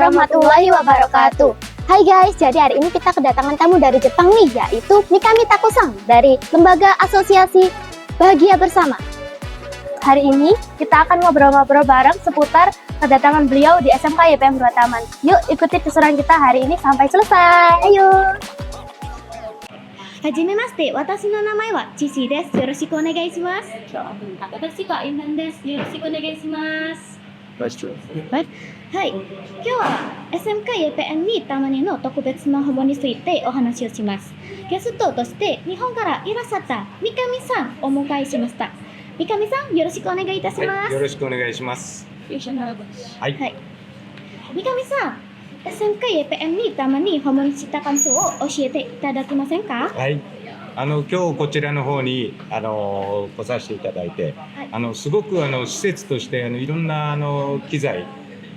warahmatullahi wabarakatuh. Hai guys, jadi hari ini kita kedatangan tamu dari Jepang nih, yaitu Mikami Tako-san dari Lembaga Asosiasi Bahagia Bersama. Hari ini kita akan ngobrol-ngobrol bareng seputar kedatangan beliau di SMK YPM 2 Taman. Yuk ikuti keseruan kita hari ini sampai selesai. Ayo! Hajimemashite, watashi no namae wa Chishi desu. Yoroshiku onegai shimasu. Watashi wa Indan desu. Yoroshiku onegai shimasu. はい、今日は SMK YPM 2たまにの特別な保護についてお話をします。ゲストとして日本からいらっしゃった三上さんをお迎えしました。三上さん、よろしくお願いいたします。はい、よろしくお願いします。はい。三上さん、SMK YPM 2たまに訪問した感想を教えていただけませんか？はい。今日こちらの方に来させていただいて、はい、すごく施設としていろんな機材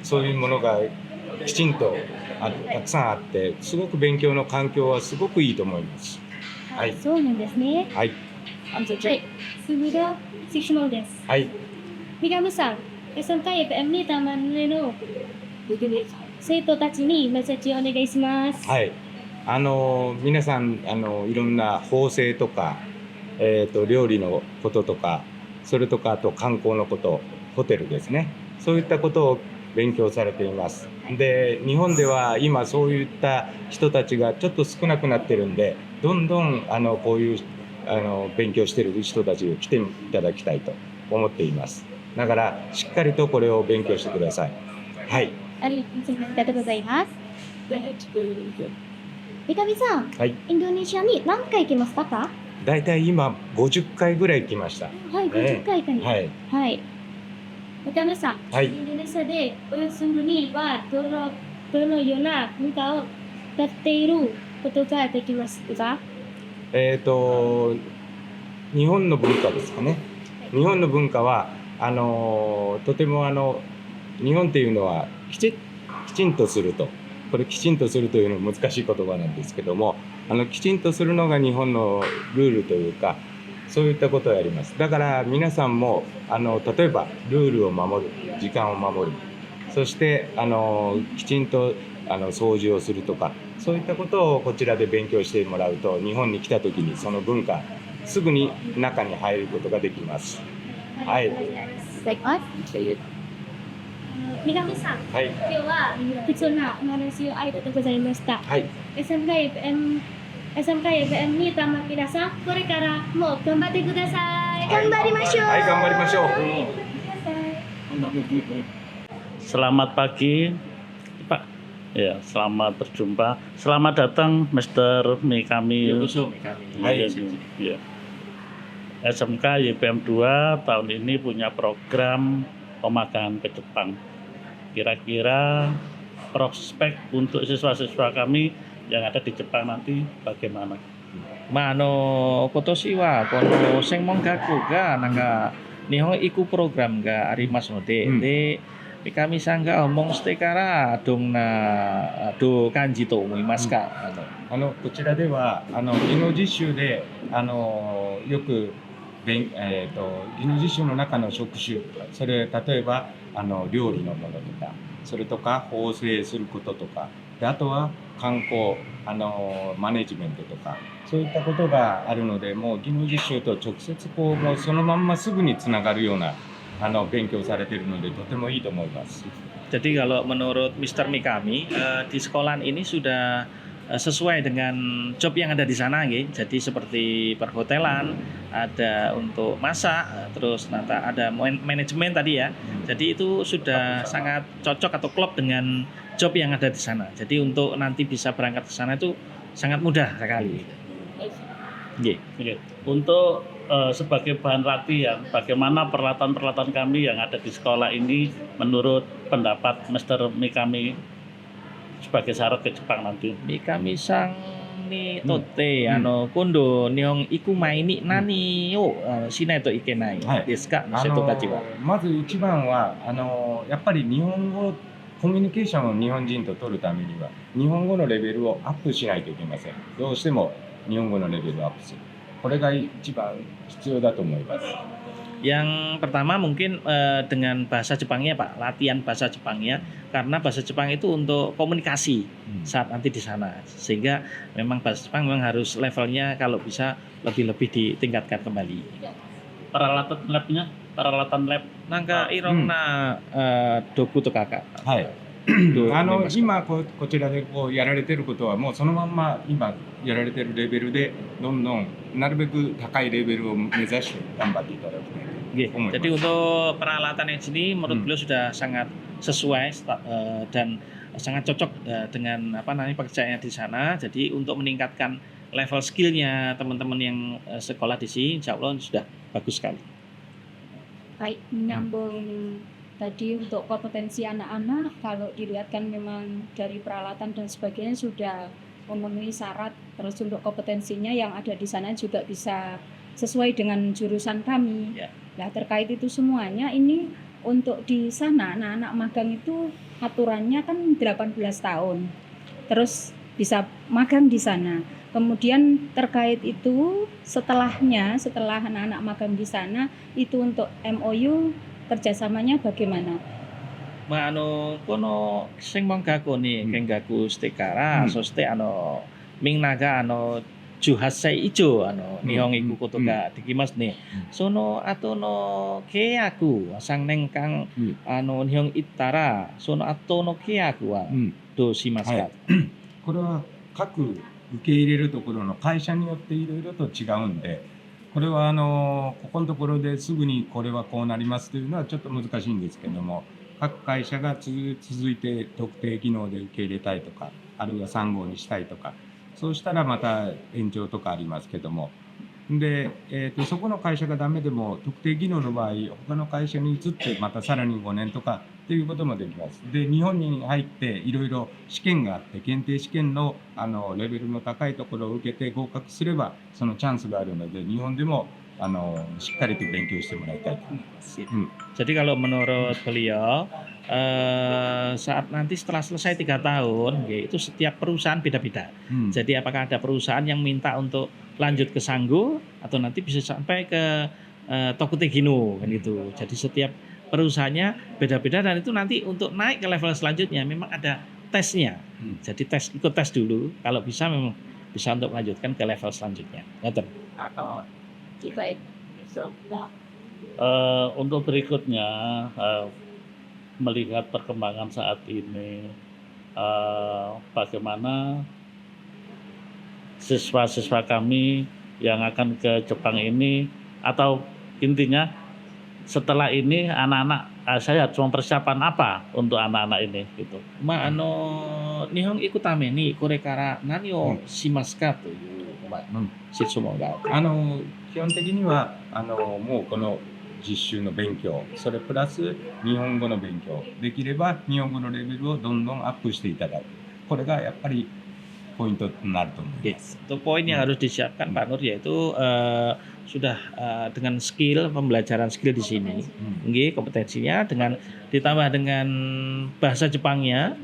そういうものがきちんとたくさんあってすごく勉強の環境はすごくいいと思います。はい、そうなんですね。はい。次が質問です。はい。三上さん、SMK YPM 2たまにの生徒たちにメッセージをお願いします。はい。皆さんいろんな縫製とか、料理のこととかそれとかあと観光のことホテルですねそういったことを勉強されています。で日本では今そういった人たちがちょっと少なくなってるんでどんどんこういう勉強してる人たちを来ていただきたいと思っています。だからしっかりとこれを勉強してください。はい。ありがとうございます。三上さん、はい、インドネシアに何回行きましたか？だいたい今50回ぐらい来ました。はい、50回かに。はい。はい。三上さん、はい、インドネシアでお休みにはどのような文化をやっていることができますか？日本の文化ですかね。日本の文化はとても日本っていうのはきちんとすると。これきちんとするというのは難しい言葉なんですけどもきちんとするのが日本のルールというかそういったことをやります。だから皆さんも例えばルールを守る時間を守るそしてきちんと掃除をするとかそういったことをこちらで勉強してもらうと日本に来た時にその文化すぐに中に入ることができます。はい。三上さん、はい、今日は貴重なお話をありがとうございました。はい。SMK YPM にたま皆さん、これからも頑張ってください。頑張りましょう。はい、頑張りましょう。Selamat pagi, Pak. Ya, selamat berjumpa. Selamat datang, Mr. Mikami. Ya. SMK YPM 2 tahun ini punya program pemagangan ke Jepang. Kira-kira prospek untuk siswa-siswa kami yang ada di Jepang nanti bagaimana? 今年はこの専門学校がなんか日本行くプログラムがありますので、で三上さんが訪問してからどう感じと思いますか？こちらでは技能実習でよく技能実習の中の職種それ例えば料理のものとかそれとか縫製することとかであとは観光マネジメントとかそういったことがあるのでもう技能実習と直接もうそのまんますぐにつながるような勉強されているのでとてもいいと思います。Jadi kalau menurut Mr. Mikami di sekolahan ini sudah sesuai dengan job yang ada di sana gitu. Jadi seperti perhotelan, ada untuk masak, terus nanti ada manajemen tadi ya. Jadi itu sudah sangat cocok atau klop dengan job yang ada di sana. Jadi untuk nanti bisa berangkat ke sana itu sangat mudah sekali. Yeah. Untuk sebagai bahan latihan, bagaimana peralatan-peralatan kami yang ada di sekolah ini menurut pendapat Mr. Mikami sebagai syarat ke Jepang nanti? 三上さんにとって、今度日本行く前に何をしないといけないですか、生徒たちは。まず一番はやっぱり日本語コミュニケーションを日本人と取るためには日本語のレベルをアップしないといけません。どうしても日本語のレベルをアップするこれが一番必要だと思います。Yang pertama mungkin dengan bahasa Jepangnya Pak, latihan bahasa Jepangnya, karena bahasa Jepang itu untuk komunikasi saat nanti di sana. Sehingga memang bahasa Jepang memang harus levelnya kalau bisa lebih-lebih ditingkatkan kembali. peralatan lab なんかいろんな、道具とかがはい。どう思いますか？今こちらでこうやられてることはもうそのまんま今やられてるレベルでどんどんなるべく高いレベルを目指して頑張っていただきたい Nggih, と思います。 jadi untuk peralatan yang sini menurut beliau sudah sangat sesuai dan sangat cocok dengan apa namanya pekerjaannya di sana. Jadi untuk meningkatkan level skillnya teman-teman yang sekolah di sini, insya Allah sudah bagus sekali. Baik, menyambung tadi untuk kompetensi anak-anak, kalau dilihat kan memang dari peralatan dan sebagainya sudah memenuhi syarat. Terus untuk kompetensinya yang ada di sana juga bisa sesuai dengan jurusan kami. Ya. Nah, terkait itu semuanya ini untuk di sana anak-anak magang itu aturannya kan 18 tahun. Terus bisa magang di sana. Kemudian terkait itu setelah anak-anak magang di sana itu untuk MOU kerjasamanya bagaimana? まあこの専門学校に見学してから、そしてみんなが18歳以上日本へ行くことができますね。その後の契約は3年間日本行ったらその後の契約はどうしますか？はいこれは各受け入れるところの会社によっていろいろと違うんで、これはここのところですぐにこれはこうなりますというのはちょっと難しいんですけども、各会社が続いて特定技能で受け入れたいとか、あるいは3号にしたいとか、そうしたらまた延長とかありますけども、で、そこの会社がダメでも特定技能の場合他の会社に移ってまたさらに5年とかっていうこともできます。で日本に入っていろいろ試験があって検定試験のレベルの高いところを受けて合格すればそのチャンスがあるので日本でもしっかりと勉強してもらいたいと思います。Jadi kalau menurut beliau saat nanti setelah selesai 3 tahun itu setiap perusahaan beda-beda. Jadi apakah ada perusahaan yang minta untuk lanjut ke Sanggo atau nanti bisa sampai ke Tokute Gino kan gitu. Jadi setiap perusahaannya beda-beda dan itu nanti untuk naik ke level selanjutnya memang ada tesnya. Jadi ikut tes dulu, kalau bisa memang bisa untuk melanjutkan ke level selanjutnya. Ngoten. Baik. Untuk berikutnya melihat perkembangan saat ini, bagaimana siswa-siswa kami yang akan ke Jepang ini, atau intinya setelah ini anak-anak saya harus mempersiapkan apa untuk anak-anak ini gitu. まあ日本行くためにこれから何をしますかという質問があって。基本的にはもうこの実習の勉強、それプラス日本語の勉強、できれば日本語のレベルをどんどんアップしていただく。これがやっぱりポイントになると思います。 Itu poin yang harus disiapkan Pak Nur, yaitu sudah dengan skill pembelajaran skill di sini, kompetensinya dengan ditambah dengan bahasa Jepangnya,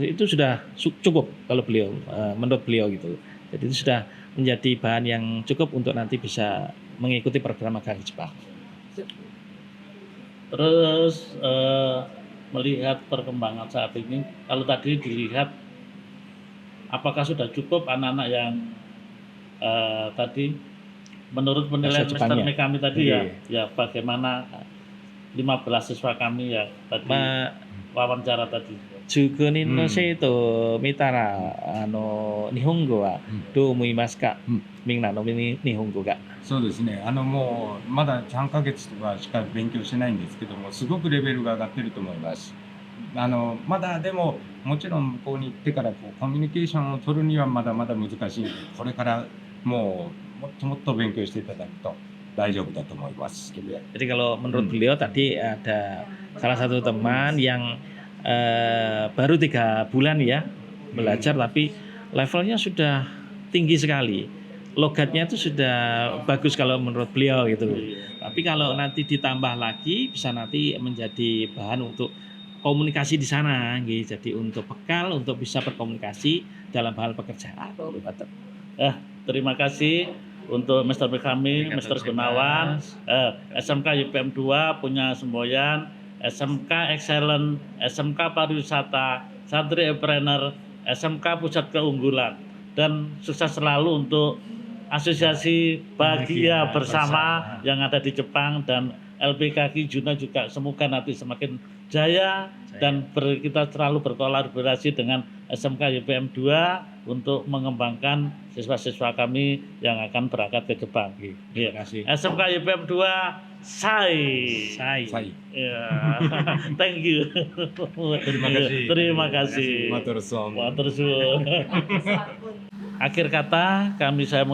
itu sudah cukup kalau beliau menurut beliau gitu. Jadi itu sudah menjadi bahan yang cukup untuk nanti bisa mengikuti program magang Jepang. Terus melihat perkembangan saat ini, kalau tadi dilihat apakah sudah cukup anak-anak yang tadi menurut penilaian Mr. Mikami tadi ya bagaimana 15 siswa kami ya tadi wawancara tadi. 19人の生徒を見たら、日本語はどう思いますか？みんなの日本語が。そうですね。もうまだ3ヶ月とかしか勉強してないんですけども、すごくレベルが上がってると思います。まだでももちろん向こうに行ってからコミュニケーションを取るにはまだまだ難しいので、これからもっともっと勉強していただくと大丈夫だと思います。 Jadi kalau menurut beliau tadi ada salah satu teman yang baru 3 bulan ya belajar, tapi levelnya sudah tinggi sekali. Logatnya itu sudah bagus kalau menurut beliau gitu. Tapi kalau nanti ditambah lagi bisa nanti menjadi bahan untuk komunikasi di sana, gitu. Jadi untuk bekal untuk bisa berkomunikasi dalam hal pekerjaan. Terima kasih untuk Mr. Mikami, Terima Mr. kasih, Gunawan, Mas. SMK YPM 2 punya semboyan, SMK Excellent, SMK Pariwisata, Santri Entrepreneur, SMK Pusat Keunggulan, dan sukses selalu untuk Asosiasi Bahagia Bersama yang ada di Jepang, dan LPKK Juna juga semoga nanti semakin jaya dan kita selalu berkolaborasi dengan SMK YPM 2 untuk mengembangkan siswa-siswa kami yang akan berangkat ke Jepang. Terima kasih. SMK YPM 2 Sai. Ya. Thank you. Terima kasih. Terima kasih. Matur suwun. Matur suwun. Akhir kata saya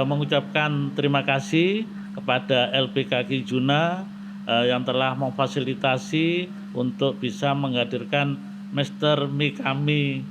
mengucapkan terima kasih kepada LPKK Juna yang telah memfasilitasi untuk bisa menghadirkan Mr. Mikami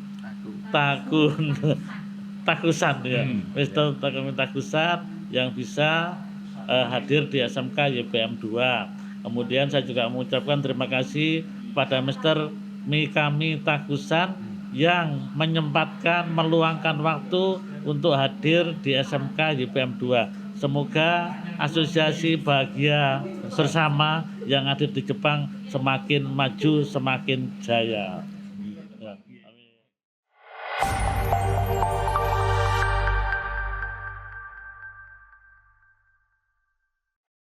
Takusan ya. Mr. Mikami Takusan yang bisa hadir di SMK YPM 2. Kemudian saya juga mengucapkan terima kasih pada Mr. Mikami Takusan yang menyempatkan meluangkan waktu untuk hadir di SMK YPM 2. Semoga Asosiasi Bahagia Bersama yang hadir di Jepang semakin maju, semakin jaya.